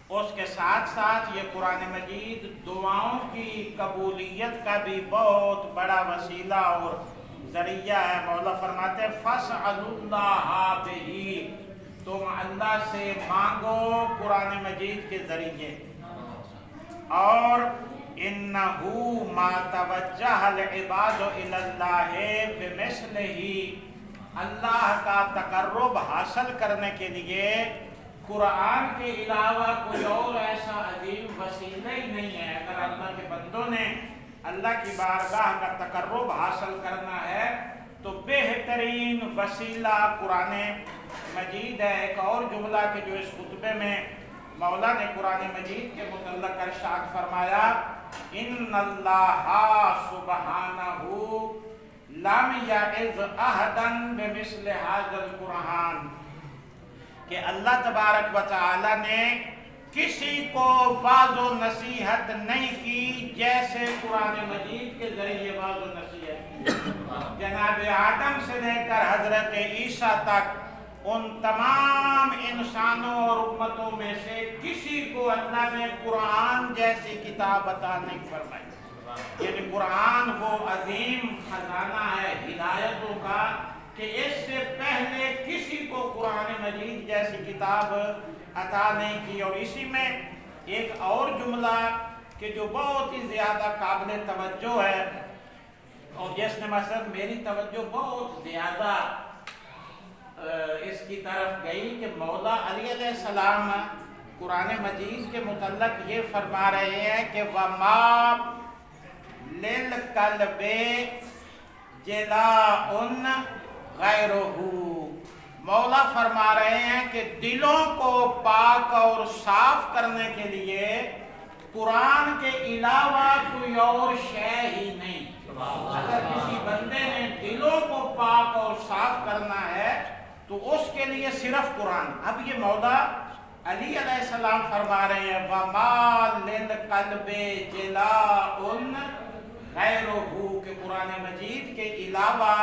اس کے ساتھ ساتھ یہ قرآن مجید دعاؤں کی قبولیت کا بھی بہت بڑا وسیلہ اور ذریعہ ہے۔ مولا فرماتے ہیں فَاسْأَلُوا اللَّهَ بِهِ، تم اللہ سے مانگو قرآن مجید کے ذریعے۔ اور إِنَّهُ مَا تَوَجَّهَ الْعِبَادُ إِلَى اللَّهِ بِمِثْلِهِ، اللہ کا تقرب حاصل کرنے کے لیے قرآن کے علاوہ کوئی اور ایسا عظیم وسیلہ ہی نہیں ہے۔ اگر اللہ کے بندوں نے اللہ کی بارگاہ کا تقرب حاصل کرنا ہے تو بہترین وسیلہ قرآن مجید ہے۔ ایک اور جملہ کہ جو اس خطبے میں مولا نے قرآن مجید کے متعلق ارشاد فرمایا، ان اللہ سبحانہ لم یعظ احدا بمثل ھذا القرآن، کہ اللہ تبارک و تعالی نے کسی کو واعظ و نصیحت نہیں کی جیسے قرآن مجید کے ذریعے واعظ و نصیحت کی۔ جناب آدم سے لے کر حضرت عیسیٰ تک ان تمام انسانوں اور امتوں میں سے کسی کو اللہ نے قرآن جیسی کتاب عطا نہیں فرمائی۔ یعنی قرآن وہ عظیم خزانہ ہے ہدایتوں کا کہ اس سے پہلے کسی کو قرآن مجید جیسی کتاب عطا نہیں کی۔ اور اسی میں ایک اور جملہ کہ جو بہت ہی زیادہ قابل توجہ ہے اور جس نے مثلا میری توجہ بہت زیادہ اس کی طرف گئی کہ مولا علی علیہ السلام قرآن مجید کے متعلق یہ فرما رہے ہیں کہ وَمَا لِلْقَلْبِ جِلَاءٌ غَيْرُهُ، مولا فرما رہے ہیں کہ دلوں کو پاک اور صاف کرنے کے لیے قرآن کے علاوہ کوئی اور شے ہی نہیں۔ اگر کسی بندے نے دلوں کو پاک اور صاف کرنا ہے تو اس کے لیے صرف قرآن۔ اب یہ مولا علی علیہ السلام فرما رہے ہیں وَمَا لِلْقَلْبِ جِلَاءٌ غَيْرُهُ، کہ قرآن مجید کے علاوہ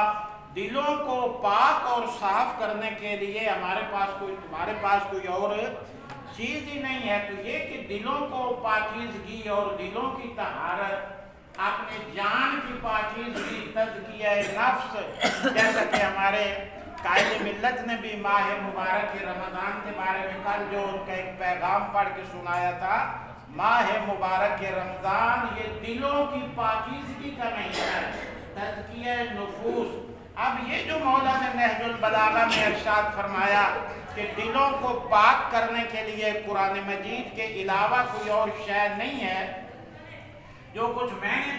دلوں کو پاک اور صاف کرنے کے لیے ہمارے پاس کوئی تمہارے پاس کوئی اور چیز ہی نہیں ہے۔ تو یہ کہ دلوں کو پاکیزگی اور دلوں کی طہارت، اپنے جان کی پاکیزگی، تزکیہ نفس، جیسا کہ ہمارے قائد ملت نے بھی ماہ مبارک رمضان کے بارے میں کل جو ان کا ایک پیغام پڑھ کے سنایا تھا، ماہ مبارک رمضان یہ دلوں کی پاکیزگی کا مہینہ ہے، تزکیہ نفوس۔ اب یہ جو مولا نے نہج البلاغہ میں ارشاد فرمایا کہ دلوں کو پاک کرنے کے لیے قرآن مجید کے علاوہ کوئی اور شے نہیں ہے، جو کچھ میں نے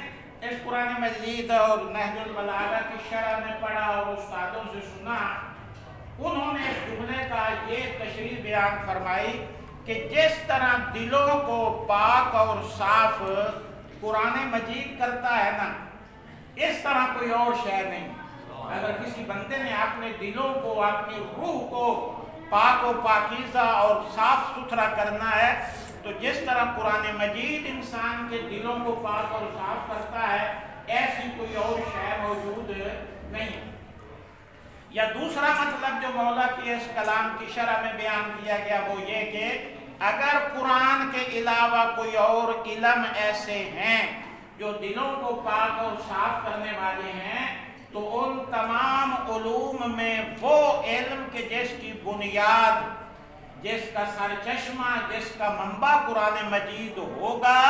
اس قرآن مجید اور نہج البلاغہ کی شرح میں پڑھا اور استادوں سے سنا، انہوں نے اس جملے کا یہ تشریح بیان فرمائی کہ جس طرح دلوں کو پاک اور صاف قرآن مجید کرتا ہے نا، اس طرح کوئی اور شے نہیں۔ اگر کسی بندے نے اپنے دلوں کو، اپنی روح کو پاک و پاکیزہ اور صاف ستھرا کرنا ہے تو جس طرح قرآن مجید انسان کے دلوں کو پاک اور صاف کرتا ہے، ایسی کوئی اور شے موجود نہیں۔ یا دوسرا مطلب جو مولا کی اس کلام کی شرح میں بیان کیا گیا وہ یہ کہ اگر قرآن کے علاوہ کوئی اور علم ایسے ہیں جو دلوں کو پاک اور صاف کرنے والے ہیں تو ان تمام علوم میں وہ علم کہ جس کی بنیاد، جس کا سرچشمہ، جس کا منبع قرآن مجید ہوگا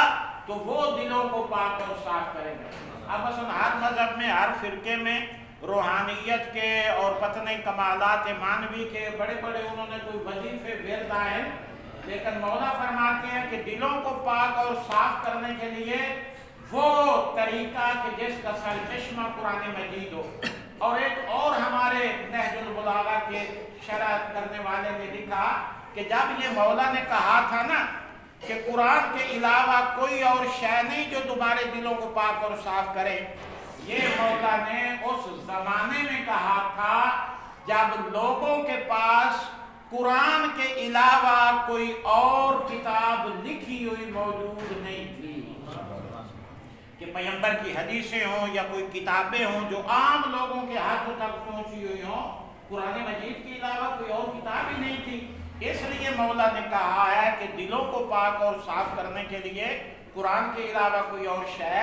تو وہ دلوں کو پاک اور صاف کرے گا۔ اب اصلا ہر مذہب میں، ہر فرقے میں روحانیت کے اور پتہ نہیں کمالات مانوی کے بڑے بڑے انہوں نے کوئی وظیفے ورد آئے، لیکن مولا فرماتے ہیں کہ دلوں کو پاک اور صاف کرنے کے لیے وہ طریقہ کہ جس کا سرچشمہ قرآن مجید ہو۔ اور ایک اور ہمارے نہج البلاغہ کے شرح کرنے والے نے لکھا کہ جب یہ مولا نے کہا تھا نا کہ قرآن کے علاوہ کوئی اور شے نہیں جو تمہارے دلوں کو پاک اور صاف کرے، یہ مولا نے اس زمانے میں کہا تھا جب لوگوں کے پاس قرآن کے علاوہ کوئی اور کتاب لکھی ہوئی موجود نہیں تھی، کہ پیغمبر کی حدیثیں ہوں یا کوئی کتابیں ہوں جو عام لوگوں کے ہاتھوں تک پہنچی ہوئی ہوں، قرآن مجید کے علاوہ کوئی اور کتاب ہی نہیں تھی۔ اس لیے مولا نے کہا ہے کہ دلوں کو پاک اور صاف کرنے کے لیے قرآن کے علاوہ کوئی اور شے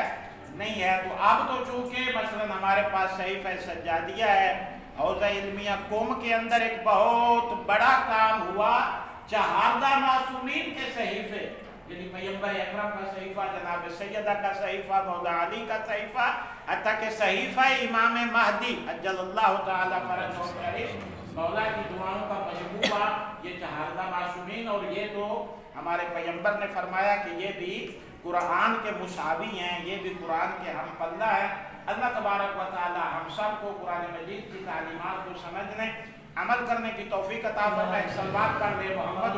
نہیں ہے۔ تو اب تو چونکہ مثلا ہمارے پاس صحیفہ سجادیہ ہے، حوزہ علمیہ قوم کے اندر ایک بہت بڑا کام ہوا، چہاردہ معصومین کے صحیفے، یعنی پیغمبر اکرم کا صحیفہ، جناب سیدہ کا صحیفہ، مولا علی کا صحیفہ، حتیٰ کہ صحیفہ امام مہدی عجل اللہ تعالیٰ فرج و شریف، مولا کی دعاؤں کا مجموعہ، یہ چہاردہ معصومین، اور یہ تو ہمارے پیغمبر نے فرمایا کہ یہ بھی قرآن کے مساوی ہیں، یہ بھی قرآن کے ہم پلہ ہیں۔ اللہ تبارک و تعالی ہم سب کو قرآن مجید کی تعلیمات کو سمجھنے، عمل کرنے کی توفیق عطا فرمائے۔ ایک صلوات پڑھ لے محمد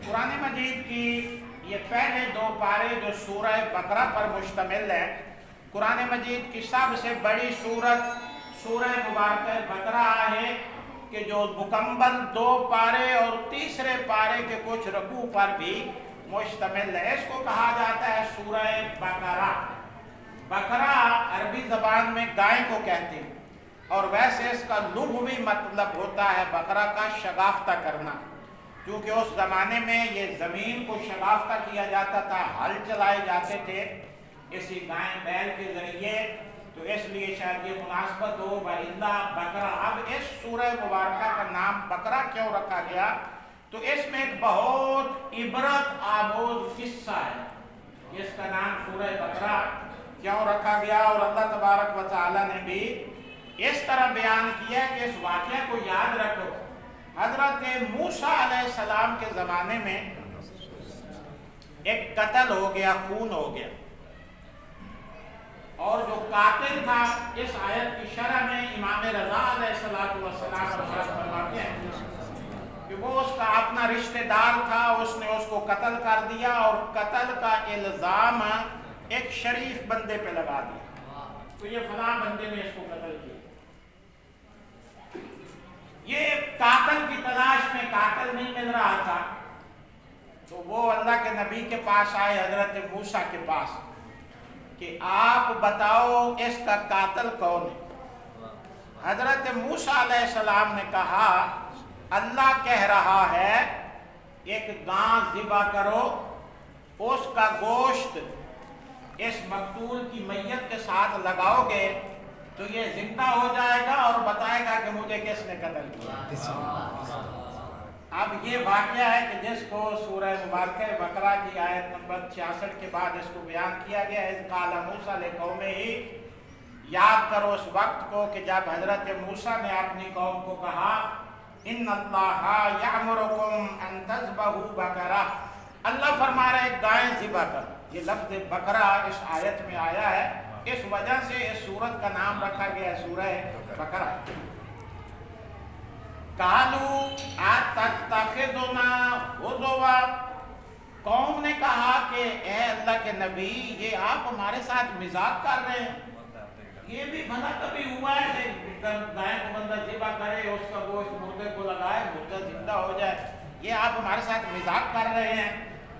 قرآن مجید کی یہ پہلے دو پارے جو سورہ بقرہ پر مشتمل ہے، قرآن مجید کی سب سے بڑی سورت سورہ مبارکہ بقرہ ہے کہ جو مکمل دو پارے اور تیسرے پارے کے کچھ رکوع پر بھی مشتمل ہے۔ اس کو کہا جاتا ہے سورہ بقرہ۔ بقرہ عربی زبان میں گائے کو کہتے ہیں، اور ویسے اس کا لغوی مطلب ہوتا ہے بقرہ کا شگافتہ کرنا، کیونکہ اس زمانے میں یہ زمین کو شگافتہ کیا جاتا تھا، ہل چلائے جاتے تھے اسی گائے بیل کے ذریعے، تو اس لیے شاید یہ مناسبت ہو وَإِلَّا بقرہ۔ اب اس سورہ مبارکہ کا نام بقرہ کیوں رکھا گیا؟ تو اس میں ایک بہت عبرت آموز قصہ ہے، اس کا نام سورہ بقرہ کیوں رکھا گیا، اور اللہ تبارک و تعالی نے بھی اس طرح بیان کیا کہ اس واقعہ کو یاد رکھو۔ حضرت موسیٰ علیہ السلام کے زمانے میں ایک قتل ہو گیا، خون ہو گیا، اور جو قاتل تھا اس آیت کی شرح میں امام رضا علیہ السلام فرماتے ہیں کہ وہ اس کا اپنا رشتہ دار تھا، اس نے اس کو قتل کر دیا، اور قتل کا الزام ایک شریف بندے پہ لگا دیا، تو یہ فلاں بندے نے اس کو قتل کیا۔ یہ قاتل کی تلاش میں قاتل نہیں مل رہا تھا، تو وہ اللہ کے نبی کے پاس آئے، حضرت موسیٰ کے پاس، کہ آپ بتاؤ اس کا قاتل کون ہے۔ حضرت موسیٰ علیہ السلام نے کہا اللہ کہہ رہا ہے ایک گاں ذبح کرو، اس کا گوشت اس مقتول کی میت کے ساتھ لگاؤ گے تو یہ زندہ ہو جائے گا اور بتائے گا کہ مجھے کس نے قتل کیا۔ اب یہ واقعہ ہے کہ جس کو سورہ مبارکہ بقرہ کی آیت نمبر 66 کے بعد اس کو بیان کیا گیا ہے، اذ قال موسیٰ لقومہ، یاد کرو اس وقت کو کہ جب حضرت موسیٰ نے اپنی قوم کو کہا ان اللہ یامرکم ان تذبحوا بقرہ، اللہ فرما رہا ہے گائے ذبح کرو۔ یہ لفظ بقرہ اس آیت میں آیا ہے، اس وجہ سے اس سورت کا نام رکھا گیا ہے سورہ بقرہ۔ قالوا اتتخذنا ہزوا، قوم نے کہا کہ اے اللہ کے نبی یہ آپ ہمارے ساتھ مذاق کر رہے ہیں، یہ بھی بھلا کبھی ہوا ہے کہ گائے کو بندہ ذبح کرے، اس کا گوشت مردے کو لگائے، مردہ زندہ ہو جائے، یہ آپ ہمارے ساتھ مذاق کر رہے ہیں۔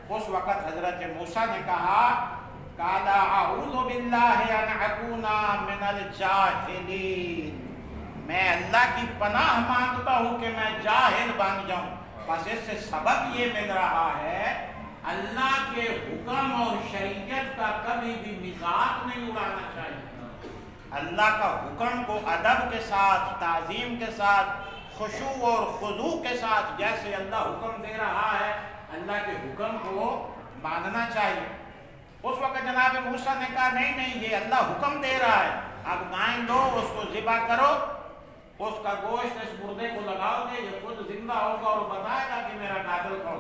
اس وقت حضرت موسیٰ نے کہا قال اعوذ باللہ ان اکون من الجاہلین، میں اللہ کی پناہ مانگتا ہوں کہ میں جاہل بن جاؤں۔ بس اس سے سبق یہ مل رہا ہے اللہ کے حکم اور شریعت کا کبھی بھی مذاق نہیں اڑانا چاہیے۔ اللہ کا حکم کو ادب کے ساتھ، تعظیم کے ساتھ، خشوع اور خضوع کے ساتھ، جیسے اللہ حکم دے رہا ہے اللہ کے حکم کو ماننا چاہیے۔ اس وقت جناب موسیٰ نے کہا نہیں نہیں یہ اللہ حکم دے رہا ہے، اب گائے لو، اس کو ذبح کرو، اس کا گوشت اس مردے کو لگاؤ گے، یہ خود زندہ ہوگا اور بتائے گا کہ میرا قاتل کون۔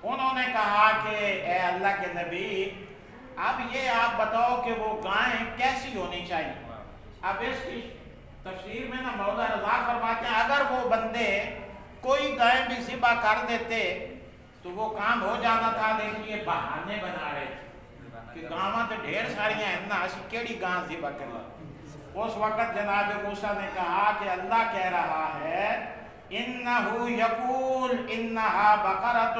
انہوں نے کہا کہ اے اللہ کے نبی اب یہ آپ بتاؤ کہ وہ گائیں کیسی ہونی چاہیے۔ اب اس کی تفسیر میں نا مولا رضا فرماتے ہیں اگر وہ بندے کوئی گائے بھی ذبح کر دیتے تو وہ کام ہو جانا تھا، لیکن یہ بہانے بنا رہے تھے کہ گاواں تو ڈھیر ساریاں ہیں نا، اسی کیڑی گاں ذبح کریں۔ اس وقت جناب موسیٰ نے کہا کہ اللہ کہہ رہا ہے انہو یقول انہا بقرۃ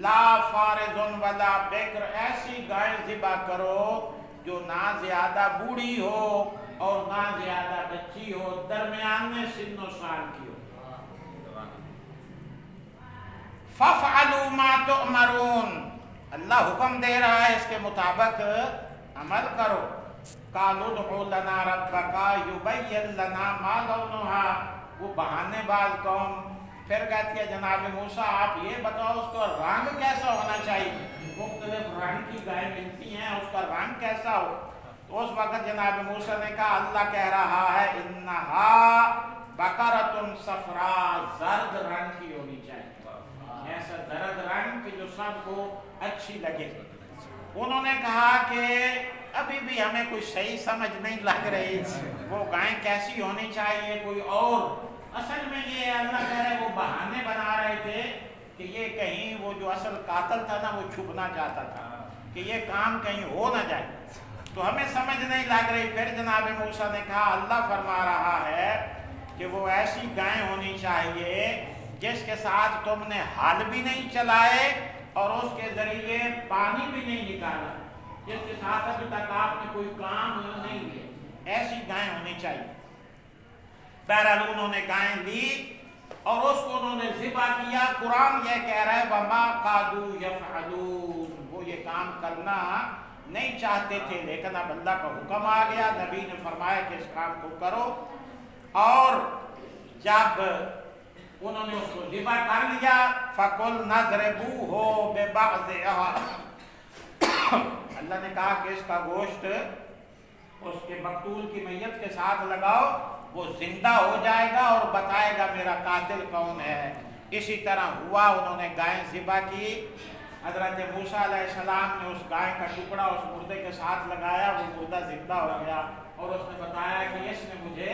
لا فارض ولا بکر، ایسی گائے ذبح کرو جو نہ زیادہ بوڑھی ہو اور نہ زیادہ بچی ہو، درمیان میں سن و سال کی ہو۔ فَافْعَلُوا مَا تُؤْمَرُونَ، اللہ حکم دے رہا ہے اس کے مطابق عمل کرو۔ قَالُوا ادْعُ لَنَا رَبَّكَ يُبَيِّن لَنَا مَا لَوْنُهَا، وہ بہانے باز قوم پھر کہتی ہے جناب موسیٰ آپ یہ بتاؤ اس کا رنگ کیسا ہونا چاہیے، مختلف رنگ کی گائے ملتی ہیں، اس کا رنگ کیسا ہو؟ تو اس وقت جناب موسیٰ نے کہا اللہ کہہ رہا ہے انہا بقرۃ صفراء، زرد رنگ کی ہونی چاہیے، ایسا زرد رنگ کہ جو سب کو اچھی لگے۔ انہوں نے کہا کہ ابھی بھی ہمیں کوئی صحیح سمجھ نہیں لگ رہی، وہ گائیں کیسی ہونی چاہیے کوئی اور۔ اصل میں یہ اللہ کہہ رہے وہ بہانے بنا رہے تھے کہ یہ کہیں وہ جو اصل قاتل تھا نا وہ چھپنا چاہتا تھا کہ یہ کام کہیں ہو نہ جائے، تو ہمیں سمجھ نہیں لگ رہی۔ پھر جناب موسیٰ نے کہا اللہ فرما رہا ہے کہ وہ ایسی گائیں ہونی چاہیے جس کے ساتھ تم نے ہل بھی نہیں چلائے اور اس کے ذریعے پانی بھی نہیں نکالا، جس کے ساتھ ابھی تک آپ نے کوئی کام نہیں کیا، ایسی گائیں ہونی چاہیے۔ بہرحال انہوں نے گائیں لی اور اس کو انہوں نے ذبح کیا۔ قرآن یہ کہہ رہا ہے وَمَا قَادُوا يَفْعَلُونَ، وہ یہ کام کرنا نہیں چاہتے تھے لیکن اب اللہ کا حکم آ گیا، نبی نے فرمایا کہ اس کام کو کرو، اور جب انہوں نے اس کو ذبح کر لیا فَقُلْنَا اضْرِبُوهُ بِبَعْضِهَا، اللہ نے کہا کہ اس کا گوشت اس کے مقتول کی میت کے ساتھ لگاؤ، وہ زندہ ہو جائے گا اور بتائے گا میرا قاتل کون ہے۔ اسی طرح ہوا، انہوں نے گائیں ذبح کی، حضرت موسیٰ علیہ السلام نے اس گائے کا ٹکڑا اس مردے کے ساتھ لگایا، وہ مردہ زندہ ہو گیا اور اس نے بتایا کہ اس نے مجھے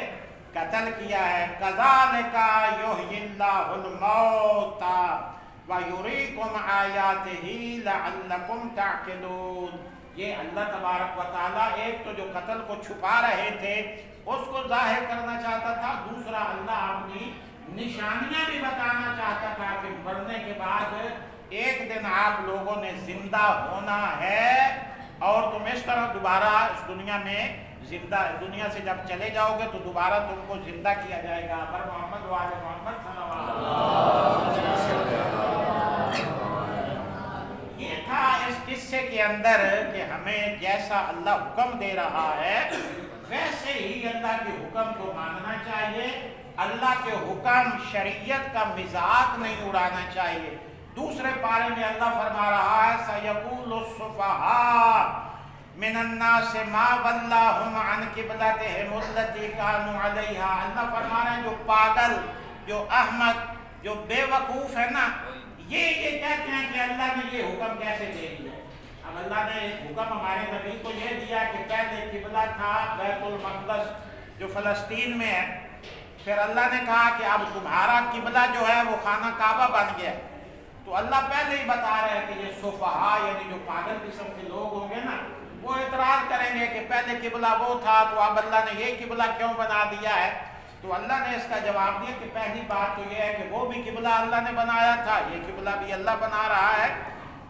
قتل کیا ہے۔ كَذَلِكَ يُحْيِي اللَّهُ الْمَوْتَى وَيُرِيكُمْ آيَاتِهِ لَعَلَّكُمْ تَعْقِلُونَ، یہ اللہ تبارک و تعالیٰ ایک تو جو قتل کو چھپا رہے تھے اس کو ظاہر کرنا چاہتا تھا، دوسرا اللہ اپنی نشانیاں بھی بتانا چاہتا تھا کہ مرنے کے بعد ایک دن آپ لوگوں نے زندہ ہونا ہے اور تم اس طرح دوبارہ اس دنیا میں زندہ، دنیا سے جب چلے جاؤ گے تو دوبارہ تم کو زندہ کیا جائے گا۔ پر محمد و آل محمد صلی اللہ علیہ وسلم، یہ تھا اس قصے کے اندر کہ ہمیں جیسا اللہ حکم دے رہا ہے ویسے ہی اللہ کے حکم کو ماننا چاہیے، اللہ کے حکم شریعت کا مذاق نہیں اڑانا چاہیے۔ دوسرے پارے میں اللہ فرما رہا ہے سَيَقُولُ السُّفَهَاءُ مِنَ النَّاسِ مَا وَلَّاهُمْ عَنْ قِبْلَتِهِمُ الَّتِي كَانُوا عَلَيْهَا، اللہ فرما رہے ہیں جو پاگل، جو احمق، جو بے وقوف ہے نا، یہ کہتے ہیں کہ اللہ نے یہ حکم کیسے دے دیا۔ اب اللہ نے ایک حکم ہمارے نبی کو یہ دیا کہ پہلے قبلہ تھا بیت المقدس جو فلسطین میں ہے، پھر اللہ نے کہا کہ اب تمہارا قبلہ جو ہے وہ خانہ کعبہ بن گیا، تو اللہ پہلے ہی بتا رہے ہیں کہ یہ صفحاء یعنی جو پاگل قسم کے لوگ ہوں گے نا وہ اعتراض کریں گے کہ پہلے قبلہ وہ تھا تو اب اللہ نے یہ قبلہ کیوں بنا دیا ہے۔ تو اللہ نے اس کا جواب دیا کہ پہلی بات تو یہ ہے کہ وہ بھی قبلہ اللہ نے بنایا تھا، یہ قبلہ بھی اللہ بنا رہا ہے،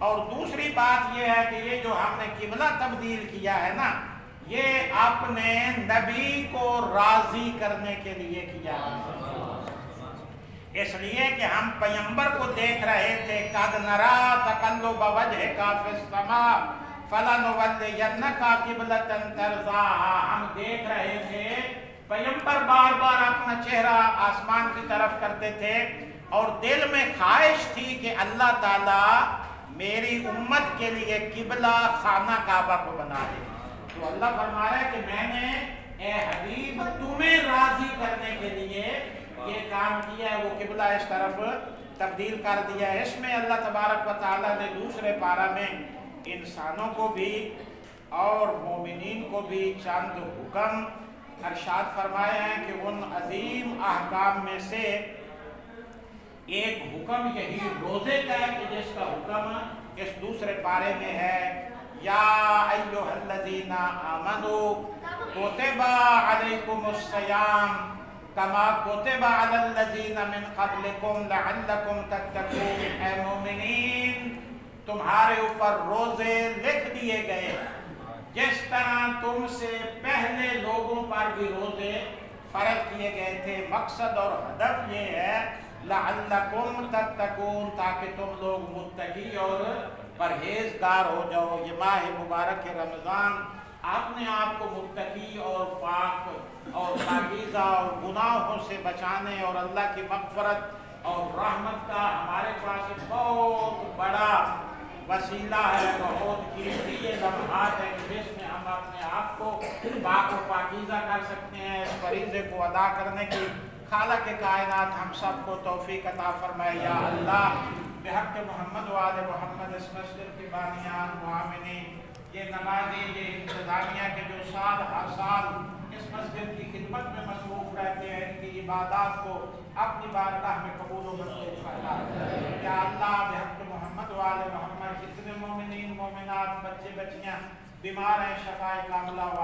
اور دوسری بات یہ ہے کہ یہ جو ہم نے قبلہ تبدیل کیا ہے نا یہ اپنے نبی کو راضی کرنے کے لیے کیا ہے، اس لیے کہ ہم پیغمبر کو دیکھ رہے تھے قَدْ نَرَىٰ تَقَلُّبَ وَجْهِكَ فِي السَّمَاءِ فَلَنُوَلِّيَنَّكَ قِبْلَةً تَرْضَاهَا، ہم دیکھ رہے تھے پیغمبر بار بار اپنا چہرہ آسمان کی طرف کرتے تھے اور دل میں خواہش تھی کہ اللہ تعالیٰ میری امت کے لیے قبلہ خانہ کعبہ کو بنا دے۔ تو اللہ فرما رہا ہے کہ میں نے اے حبیب تمہیں راضی کرنے کے لیے یہ کام کیا ہے، وہ قبلہ اس طرف تبدیل کر دیا ہے۔ اس میں اللہ تبارک و تعالیٰ نے دوسرے پارہ میں انسانوں کو بھی اور مومنین کو بھی چند حکم ارشاد فرمائے ہیں کہ ان عظیم احکام میں سے ایک حکم یہی روزے کا ہے کہ جس کا حکم اس دوسرے پارے میں ہے یا ایھا الذین آمنوا کتب علیکم الصیام کما کتب علی الذین من قبلکم لعلکم تتقون، اے مومنین تمہارے اوپر روزے لکھ دیے گئے جس طرح تم سے پہلے لوگوں پر بھی روزے فرض کیے گئے تھے۔ مقصد اور ہدف یہ ہے لعلکم تتقون، تاکہ تم لوگ متقی اور پرہیزگار ہو جاؤ۔ یہ ماہ مبارک رمضان اپنے آپ کو متقی اور پاک اور پاکیزہ اور گناہوں سے بچانے اور اللہ کی مغفرت اور رحمت کا ہمارے پاس ایک بہت بڑا وسیلہ ہے، بہت قیمتی یہ لمحات ہے جس میں ہم اپنے آپ کو پاک و پاکیزہ کر سکتے ہیں، اس فریضے کو ادا کرنے کی خالق کائنات ہم سب کو توفیق عطا فرمائے۔ یا اللہ بحق محمد و آل محمد اس مسجد کے بانیان معاونین، یہ نمازی، یہ انتظامیہ کے جو سال ہر سال اس مسجد کی خدمت میں مصروف رہتے ہیں، ان کی عبادات کو اپنی بارگاہ میں قبول و منظور فرما۔ یا اللہ بحق محمد و آل محمد جتنے مومنین مومنات بچے بچیاں بیمار ہیں شفائے کاملہ